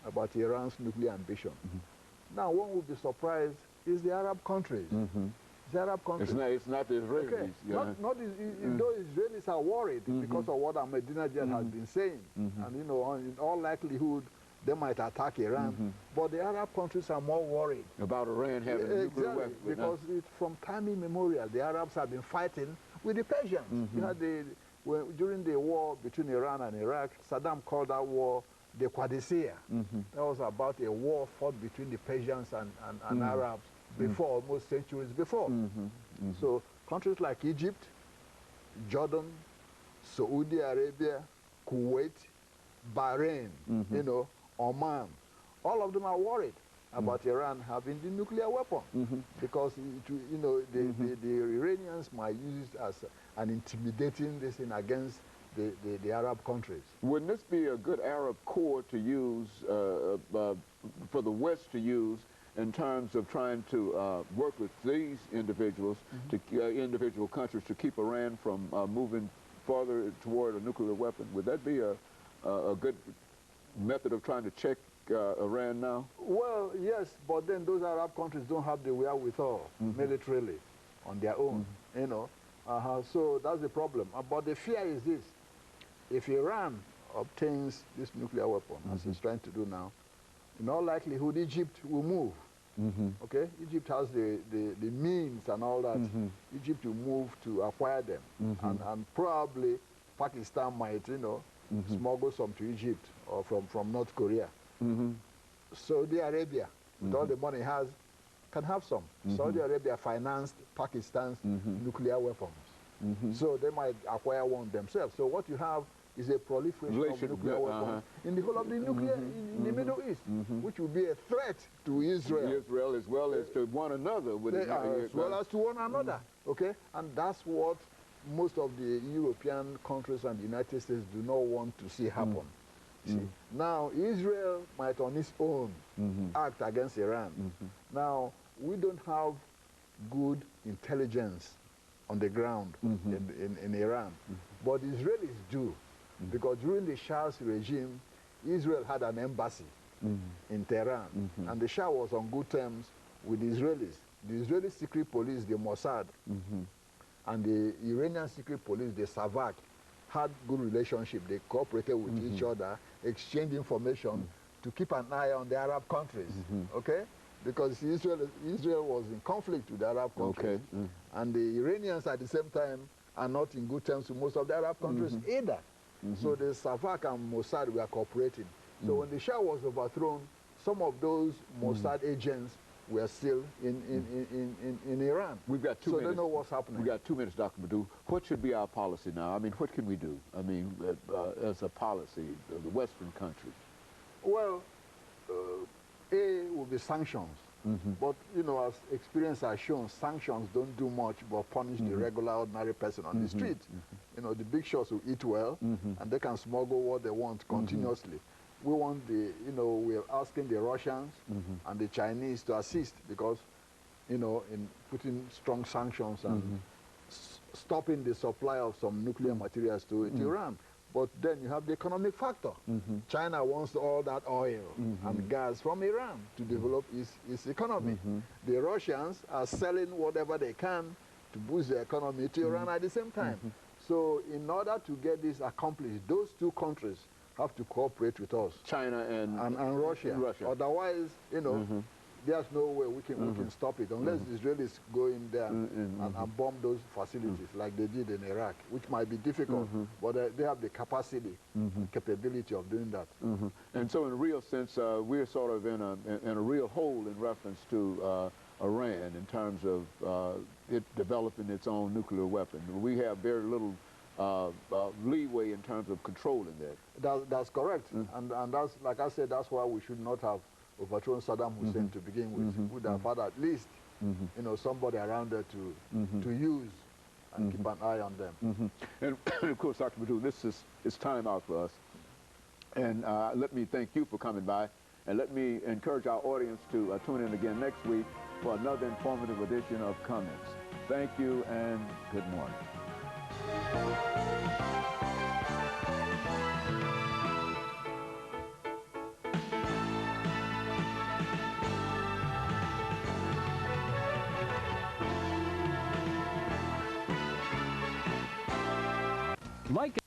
about Iran's nuclear ambition. Now, one would be surprised is the Arab countries. The Arab countries. It's not the Israelis. Okay. Not though Israelis are worried because of what Ahmadinejad has been saying, and you know, in all likelihood, they might attack Iran. But the Arab countries are more worried About Iran having a nuclear weapon. Because from time immemorial, the Arabs have been fighting with the Persians. You had during the war between Iran and Iraq, Saddam called that war the Qadisiyah. That was about a war fought between the Persians and Arabs before, almost centuries before. So countries like Egypt, Jordan, Saudi Arabia, Kuwait, Bahrain, you know, Oman, all of them are worried about Iran having the nuclear weapon because you know the Iranians might use it as an intimidating this thing against the Arab countries. Wouldn't this be a good Arab core to use for the West to use in terms of trying to work with these individuals, individual countries, to keep Iran from moving farther toward a nuclear weapon? Would that be a good method of trying to check Iran now? Well, yes, but then those Arab countries don't have the wherewithal militarily on their own, you know. So that's the problem. But the fear is this: if Iran obtains this nuclear weapon, as it's trying to do now, in all likelihood, Egypt will move. Okay, Egypt has the means and all that. Egypt will move to acquire them, and probably Pakistan might, you know, smuggle some to Egypt or from North Korea. Saudi Arabia, with all the money it has, can have some. Saudi Arabia financed Pakistan's nuclear weapons, so they might acquire one themselves. So what you have is a proliferation of nuclear weapons in the whole of the nuclear in the Middle East, which will be a threat to Israel. Israel as well as to one another. As well as to one another. Okay, and that's what most of the European countries and the United States do not want to see happen. See? Now, Israel might on its own act against Iran. Now, we don't have good intelligence on the ground in Iran, but Israelis do, because during the Shah's regime, Israel had an embassy in Tehran, and the Shah was on good terms with the Israelis. The Israeli secret police, the Mossad, and the Iranian secret police, the Savak, had good relationship. They cooperated with each other, exchanged information to keep an eye on the Arab countries, okay? Because Israel was in conflict with the Arab countries, and the Iranians at the same time are not in good terms with most of the Arab countries either. So the Savak and Mossad were cooperating. So when the Shah was overthrown, some of those Mossad agents were still in Iran. We've got 2 minutes. So they know what's happening. We've got 2 minutes, Dr. Madu. What should be our policy now? I mean, what can we do? I mean, as a policy, the Western countries. Well, A will be sanctions. But, you know, as experience has shown, sanctions don't do much but punish the regular, ordinary person on the street. You know, the big shots will eat well, and they can smuggle what they want continuously. We want the, you know, we're asking the Russians and the Chinese to assist because, you know, in putting strong sanctions and stopping the supply of some nuclear materials to Iran. But then you have the economic factor. China wants all that oil and gas from Iran to develop its economy. The Russians are selling whatever they can to boost the economy to Iran at the same time. So in order to get this accomplished, those two countries have to cooperate with us. China and Russia. Otherwise, you know, there's no way we can stop it unless the Israelis go in there and bomb those facilities like they did in Iraq, which might be difficult, but they have the capacity and capability of doing that. And so in a real sense, we're sort of in a real hole in reference to Iran in terms of it developing its own nuclear weapon. We have very little leeway in terms of controlling that. That's correct. And that's, like I said, that's why we should not have overthrown Saddam Hussein to begin with. We would have had at least, you know, somebody around there to use and keep an eye on them. And of course, Dr. Madu, it's time out for us. And let me thank you for coming by, and let me encourage our audience to tune in again next week for another informative edition of Comments. Thank you and good morning. Mike